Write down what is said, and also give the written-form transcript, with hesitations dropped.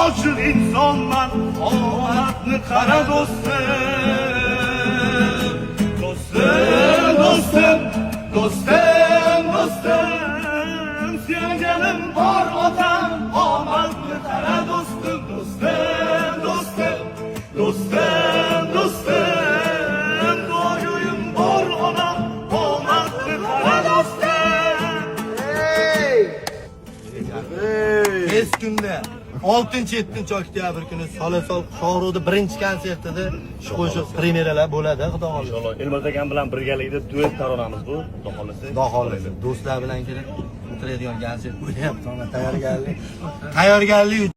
Aşık insanlar omadni qara do'stim. Do'stim, do'stim, do'stim, do'stim. Sevgilim bor otam, omadni qara do'stim. Do'stim, do'stim, do'stim, do'stim. Do'yim bor onam, omadni qara do'stim. Tez kunda 6-7 oktyabr kuni Solasol Shohruxda birinchi konsertida shu qo'shiq premyeralar bo'ladi, xudo xohlasa. Inshaalloh Elmaz akam bilan birgalikda duet taronamiz bu, xudo xohlasa. Xudo xohlasa. Do'stlar bilan kelib o'tiradigan konsert bo'lyapti. Tayyorgarlik